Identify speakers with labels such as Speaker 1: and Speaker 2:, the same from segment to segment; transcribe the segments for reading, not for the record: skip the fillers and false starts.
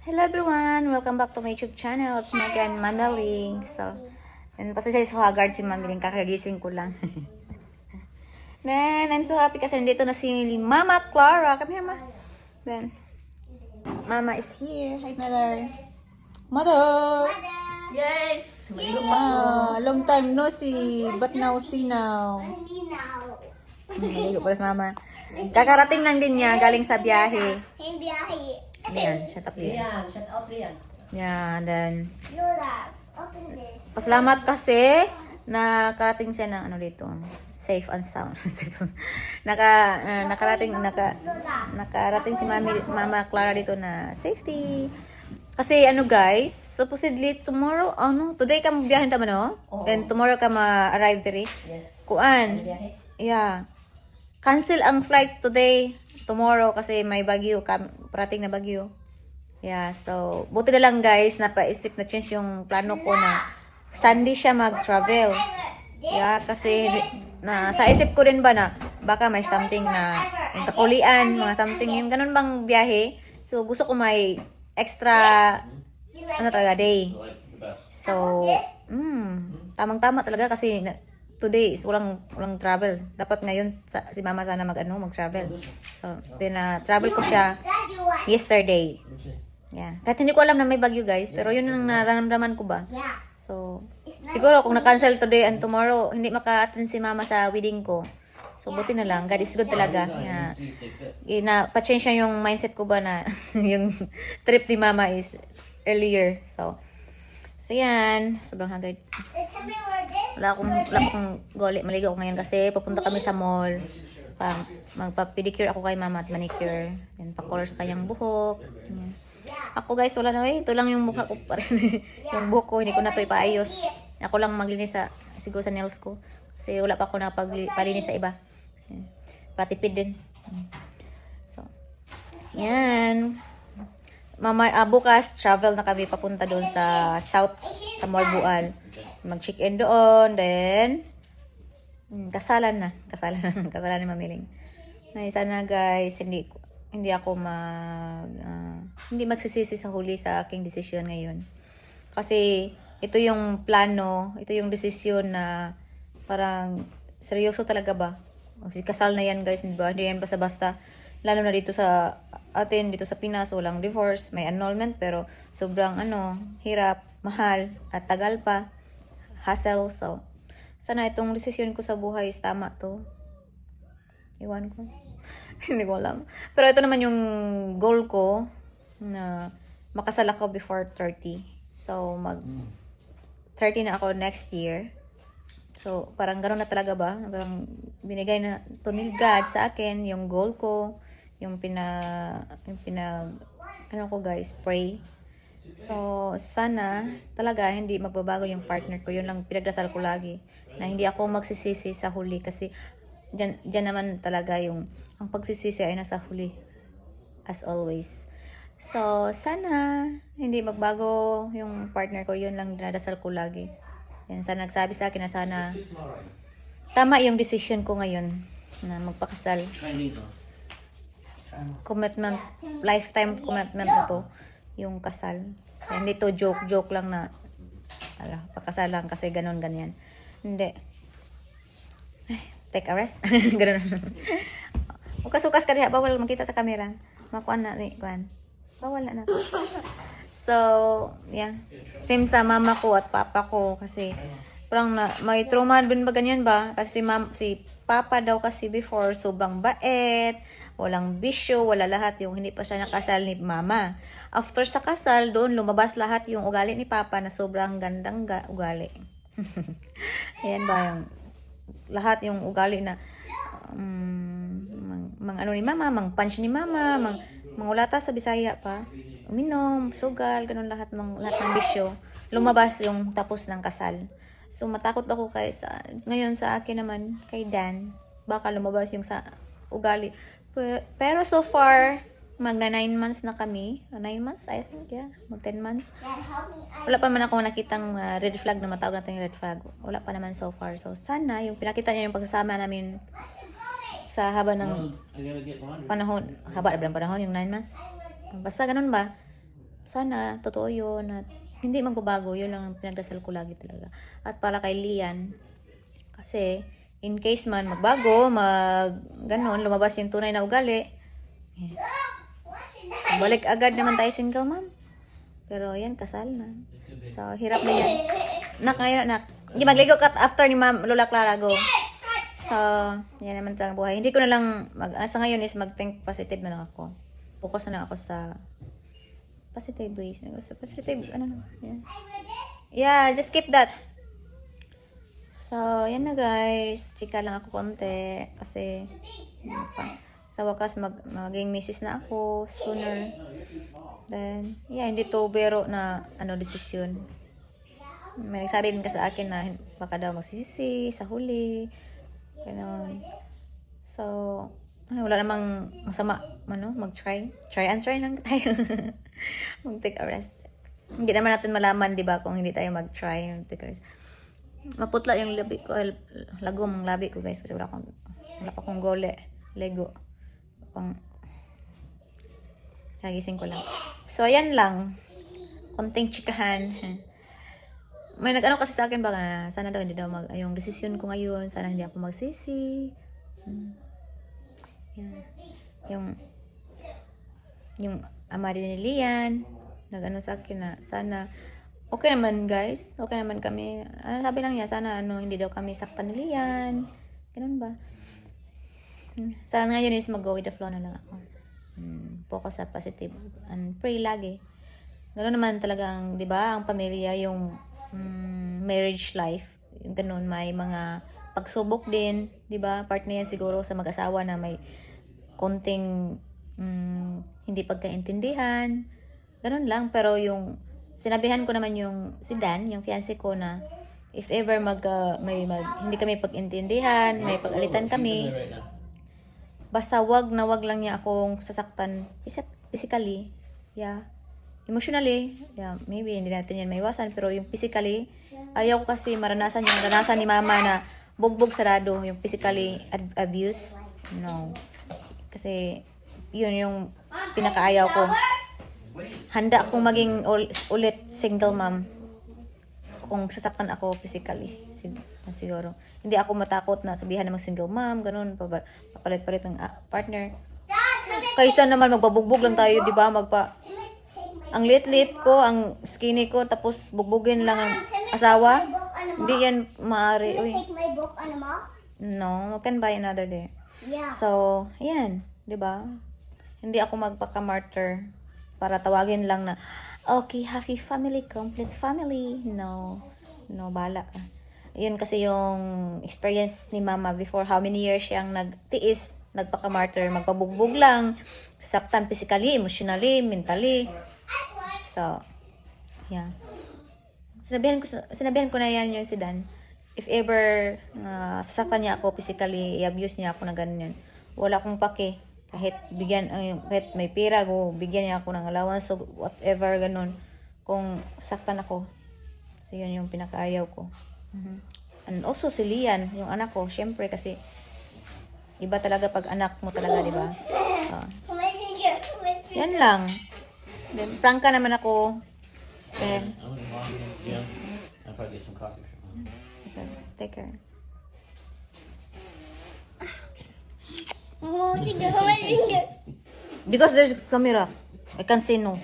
Speaker 1: Hello everyone! Welcome back to my YouTube channel. It's me again, Mamaling. So, and pasasay sa Haggard si Mamaling. Kakagising ko lang. Then, I'm so happy kasi nandito na si Mama Clara. Come here, Ma. Then, Mama is here. Hi, Mother. Mother!
Speaker 2: Yes!
Speaker 1: Long time no see. But now see now. Maligo para sa Mama. Kakarating lang din niya galing sa biyahe. Ayan, shut up here.
Speaker 2: Rian, shut up Rian.
Speaker 1: Yeah, then
Speaker 3: Lola, open this.
Speaker 1: pasalamat kasi nakarating siya ng ano dito, safe and sound. Nakarating si Mama Clara dito na safety. Kasi ano guys, supposedly tomorrow, today ka magbiyahin tama no?
Speaker 2: Oo.
Speaker 1: Then tomorrow ka ma-arrive diri.
Speaker 2: Yes.
Speaker 1: Kuan?
Speaker 2: Biyahe?
Speaker 1: Yeah. Cancel ang flights today, tomorrow kasi may bagyo, parating na bagyo. Yeah, so buti na lang guys, napaisip na change yung plano ko na Sunday siya mag-travel. Yeah, kasi sa isip ko rin ba na baka may something na yung kakulian, mga something yung ganun bang biyahe. So gusto ko may extra talaga day. So, tamang-tama talaga kasi today is walang travel. Dapat ngayon si Mama sana mag-travel. So, travel ko siya yesterday. Yeah. Kahit hindi ko alam na may bagyo guys, pero yun ang nararamdaman ko ba. So, siguro kung na-cancel today and tomorrow, hindi maka-attend si Mama sa wedding ko. So, buti na lang. God is good talaga. Yeah. Pa-change na yung mindset ko ba na yung trip ni Mama is earlier. So yan. Sobrang hagad. Wala akong goli. Maligo ako ngayon kasi papunta kami sa mall. Magpa-pedicure ako kay Mama at manicure. Then pa-color sa kanyang buhok. Yan. Ako guys, wala na ito lang yung mukha ko pa rin. Yung buhok ko, hindi ko na ito ipaayos. Ako lang maglinis siguro sa nails ko. Kasi wala pa ako napalinis sa iba. Patipid din. So, yan. Bukas, travel na kami papunta doon sa South, sa Morbual. Mag-check-in doon, then kasalan ni Mamiling. Sana guys, hindi ako hindi magsisisi sa huli sa aking desisyon ngayon. Kasi ito yung plano, ito yung desisyon na parang seryoso talaga ba? Kasi kasal na yan guys, diba? Hindi yan basta-basta. Lalo na dito sa atin, dito sa Pinas, walang divorce, may annulment, pero sobrang hirap, mahal, at tagal pa, hassle. So, sana itong desisyon ko sa buhay is tama to. Iwan ko. Hindi ko alam. Pero ito naman yung goal ko na makasal ako before 30. So, 30 na ako next year. So, parang gano'n na talaga ba? Parang binigay na to ni God sa akin, yung goal ko, yung ko guys, pray. So, sana talaga hindi magbabago yung partner ko. Yun lang pinagdasal ko lagi. Na hindi ako magsisisi sa huli kasi dyan naman talaga ang pagsisisi ay nasa huli. As always. So, sana hindi magbago yung partner ko. Yun lang dinadasal ko lagi. Yan, sana nagsabi sa akin na sana tama yung decision ko ngayon na magpakasal. Commitment, lifetime commitment na to, yung kasal. Hindi to joke lang na pakasal lang kasi ganyan. Hindi. Take a rest. Ganun. Ukas-ukas ka diha, bawal makita sa camera. Makuan na ni kuan. Bawal na. So, yeah. Same sa mama ko at papa ko kasi parang may trauma din ba ganyan ba? Kasi si papa daw kasi before sobrang bait, walang bisyo, wala lahat yung hindi pa siya nakasal ni mama. After sa kasal, doon lumabas lahat yung ugali ni papa na sobrang gandang ugali. Ayan ba yung lahat yung ugali na ni mama, punch ni mama, mangulata sa Bisaya pa, uminom, sugal, ganun lahat ng bisyo. Lumabas yung tapos ng kasal. So matakot ako ngayon sa akin naman kay Dan, baka lumabas yung sa ugali. Pero so far magna 9 months na kami. 9 months I think, yeah. Mag 10 months. Wala pa naman ako nakitang red flag na matawag natin red flag. Wala pa naman so far. So sana yung pinakita niya yung pagsasama namin sa haba ng panahon. Haba na ba ng panahon yung 9 months? Basta ganun ba? sana, totoo yun, at hindi magbabago. Yun ang pinagdasal ko lagi talaga. At para kay Lian, kasi, in case man magbago, ganon, lumabas yung tunay na ugali, balik agad naman tayo single mom. Pero yan, kasal na. So, hirap na yan. Nak, ngayon, nak. Hindi, magligo ka after ni Ma'am Lola Clara, go. So, yan naman talagang buhay. Hindi ko na lang, sa ngayon is mag-think positive na lang ako. Focus na lang ako sa positive ways. Sa positive, ano na. Yeah, just keep that. So, yan na guys. Chika lang ako konti. Kasi, sa wakas, maging misis na ako sooner. Then, yeah, hindi to bero na, desisyon. May nagsabi din ka sa akin na baka daw magsisisi sa huli. Ganon. So, wala namang masama, mag-try. Try and try lang tayo. Mag-take a rest. Hindi naman natin malaman, di ba, kung hindi tayo mag-try. Take a rest. Maputla yung labi ko, lagom ang labi ko guys, kasi wala pa akong lego. Kagising ko lang. So, ayan lang. Konting chikahan. May nag-ano kasi sa akin baka na sana daw hindi daw yung desisyon ko ngayon, sana hindi ako magsisi. Yan. Yung ama din ni Lian, nag-ano sa akin na sana okay naman guys, okay naman kami. Sabi lang niya sana hindi daw kami saktan ni Lian. Ganun ba? Sana ngayon is mag-go with the flow na lang ako. Focus sa positive and pray lagi. Ganoon naman talagang, 'di ba, ang pamilya yung marriage life, yung ganun, may mga pagsubok din, 'di ba? Part na yan siguro sa mag-asawa na may konting hindi pagkaintindihan. Ganun lang, pero yung sinabihan ko naman yung si Dan, yung fiancé ko, na if ever hindi kami pag-intindihan, may pag-alitan kami, basta wag lang niya akong sasaktan physically, yeah. Emotionally, yeah, maybe hindi natin yan maiwasan, pero yung physically, ayaw ko kasi maranasan ni mama na bugbog sarado, yung physically abuse. No. Kasi, yun yung pinakaayaw ko. Handa akong maging ulit single mom kung sasaktan ako physically. Siguro. Hindi ako matakot na sabihan namang single mom, ganun, papalit-palit ng partner. Kaysa naman magbabugbog lang tayo, di ba? Ang lit-lit ko, ang skinny ko, tapos bugbugin lang ang asawa. Hindi yan maaari.
Speaker 3: Can
Speaker 1: Uy.
Speaker 3: you take my book, Anima?
Speaker 1: No, we can buy another day.
Speaker 3: Yeah.
Speaker 1: So, ayan, 'di ba? Hindi ako magpaka-martyr para tawagin lang na okay, happy family, complete family. No, bala ka. Yun kasi yung experience ni mama before, how many years siyang nagtiis, nagpaka-martyr, magpabugbog lang, sasaktan physically, emotionally, mentally. So, yeah. Sinabihan ko na yan yung si Dan. If ever sasaktan niya ako physically, i-abuse niya ako na ganyan, wala akong pake. Kahit kahit may pera ko, bigyan niya ako ng allowance, so whatever, ganun. Kung sasaktan ako. So, yun yung pinakaayaw ko. And also, si Lian, yung anak ko, syempre, kasi iba talaga pag anak mo talaga, di ba?
Speaker 3: My finger.
Speaker 1: Yan lang. Then, prangka naman ako. Then,
Speaker 4: I'm gonna walk in. Yeah. I'll probably get some coffee from him.
Speaker 1: take care.
Speaker 3: Oh, my finger.
Speaker 1: Because there's camera. I can't say no.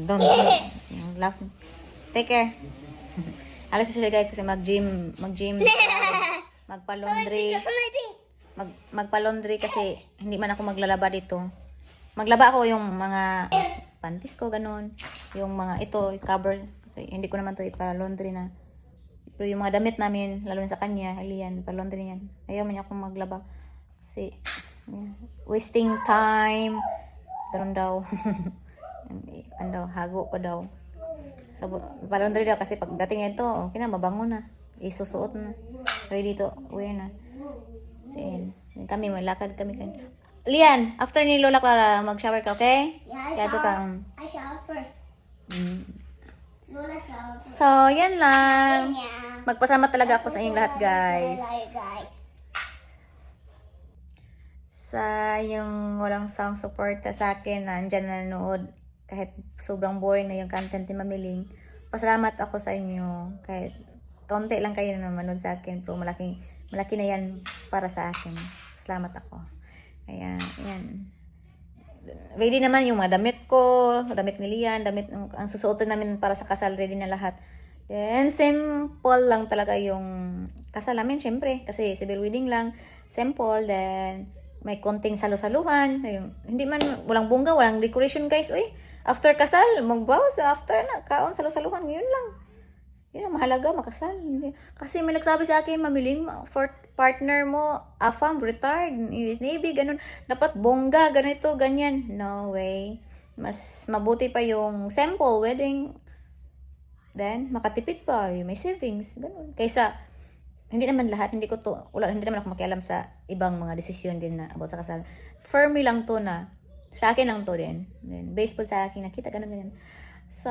Speaker 1: Don't laugh. Take care. Alas na siya guys kasi mag-gym, magpa-laundry. Magpa-laundry kasi hindi man ako maglalaba dito. Maglaba ako yung mga panties ko, ganun. Yung mga ito, cover. Kasi hindi ko naman to ipa-laundry na. Pero yung mga damit namin, lalo na sa kanya, Lian, pa-laundry niyan. Ayaw man niya akong maglaba. Kasi, wasting time. Ganun daw. Hago ko daw. So, pa-laundry daw kasi pagdating nito, okay na, mabango na. Isusuot na. Ready to wear na. So, kami, malakad kami. Lian, after ni Lola Clara, mag-shower ka, okay?
Speaker 3: Yeah, I shower first. Lola shower first.
Speaker 1: So, yan lang.
Speaker 3: Yeah.
Speaker 1: Magpasalamat talaga ako sa inyong lahat, guys.
Speaker 3: Guys.
Speaker 1: sa yung walang sound support sa akin na andyan na nanood kahit sobrang boring na yung content ni Mamiling. Pasalamat ako sa inyo kahit kaunti lang kayo na manood sa akin pero malaki na yan para sa akin. Salamat ako. Ayan, ayan. Ready naman yung mga damit ko, damit ni Lian, damit ang susuotin namin para sa kasal, ready na lahat. Then, simple lang talaga yung kasal namin, syempre, kasi civil wedding lang, simple, then may konting salo-saluhan, hindi man, walang bongga, walang decoration guys, uy, after kasal, mag-vows, after na, kaon, salo-saluhan, yun lang. Yun ang mahalaga, makasal. Kasi may nagsabi sa akin, Mamiling, for partner mo, AFAM, retired, US Navy, ganun. Dapat bongga, ganito, ganyan. No way. Mas mabuti pa yung simple wedding. Then, makatipid pa, yung may savings, ganun. Kaysa, hindi naman lahat, hindi naman ako makialam sa ibang mga desisyon din na about sa kasal. For me lang to na, sa akin lang to din. Then, based po sa akin, nakita, ganun, ganyan. So,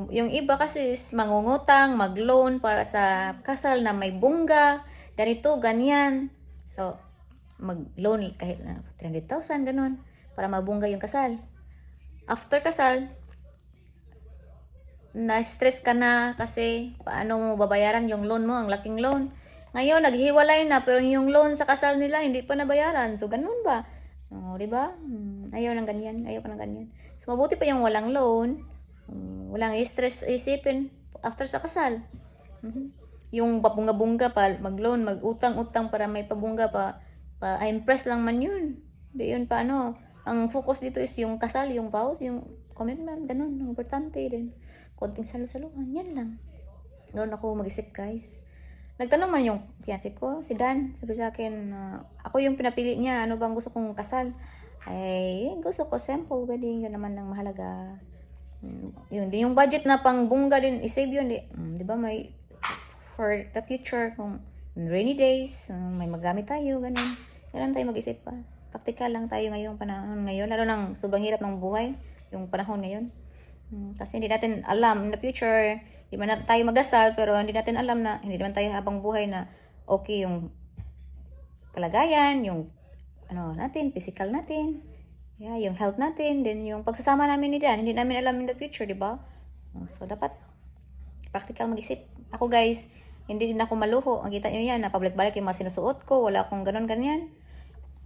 Speaker 1: yung iba kasi is mangungutang, mag-loan para sa kasal na may bongga, ganito, ganyan. So, mag-loan kahit 300,000, ganun, para mabungga yung kasal. After kasal, na-stress ka na kasi paano mo babayaran yung loan mo, ang laking loan. Ngayon, naghiwalay na, pero yung loan sa kasal nila, hindi pa nabayaran. So, ganun ba? O, diba? Ayaw ng ganyan. Ayaw pa ng ganyan. So, mabuti pa yung walang loan. Walang stress isipin after sa kasal. Yung pabunga-bunga pa, mag-loan, mag-utang-utang para may pabunga pa impress lang man yun. Hindi yun pa ano. Ang focus dito is yung kasal, yung vows, yung commitment, ganun. Importante din. Konting salo-saluhan, yan lang. Doon ako mag-isip guys. Nagtanong man yung fiancé ko, si Dan. Sabi sa akin, ako yung pinapili niya, ano bang gusto kong kasal? Ay, gusto ko simple wedding, yun naman ang mahalaga. Yun, yung budget na pang bungga din, isave yun, di ba may for the future, kung rainy days, may magamit tayo, ganun. Ganun tayo mag-isip pa. Practical lang tayo ngayong panahon ngayon, lalo nang sobrang hirap ng buhay, yung panahon ngayon. Kasi hindi natin alam, in the future, di man tayo magasal, pero hindi natin alam na, hindi naman tayo habang buhay na okay yung kalagayan, yung ano natin, physical natin. Yeah, yung health natin, then yung pagsasama namin ni Dan, hindi namin alam in the future, di ba? So, dapat practical mag-isip. Ako guys, hindi din ako maluho. Ang kita nyo yan, napabalik-balik yung mga sinusuot ko, wala akong ganun-ganyan.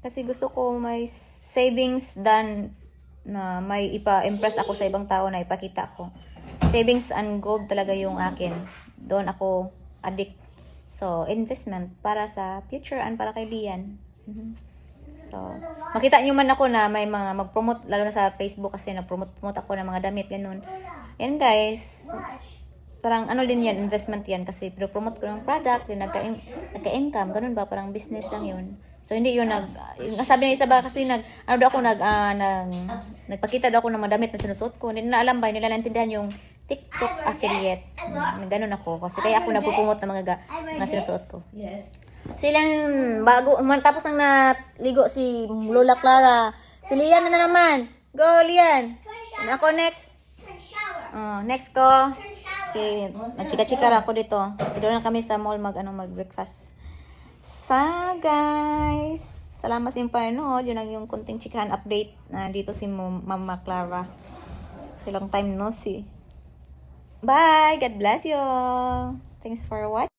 Speaker 1: Kasi gusto ko may savings dan na may ipa-impress ako sa ibang tao na ipakita ko. Savings and gold talaga yung akin. Doon ako addict. So, investment para sa future and para kay Lian. So, makita nyo man ako na may mga mag-promote, lalo na sa Facebook kasi nag-promote ako ng mga damit, ganun. Yan guys, parang ano din yan, investment yan kasi promote ko ng product, din nagka-income, ganun ba, parang business lang yun. So, hindi yun yung sabi ng isa ba kasi nagpakita daw ako ng mga damit na sinusuot ko, hindi na alam ba, hindi nila naintindihan yung TikTok affiliate. Ganun ako, kasi kaya ako nagpo-promote ng mga sinusuot ko.
Speaker 2: Yes.
Speaker 1: Silang tapos nang naligo si Lola Clara. Si Lian na naman. Go, Lian. Ako next. Next ko. Si nagchika-chika ako dito. Kasi doon na kami sa mall mag-breakfast. Guys. Salamat sa panonood. Yun lang yung konting chikahan update na dito si Mama Clara. Kasi long time no see. Bye. God bless you. Thanks for watching.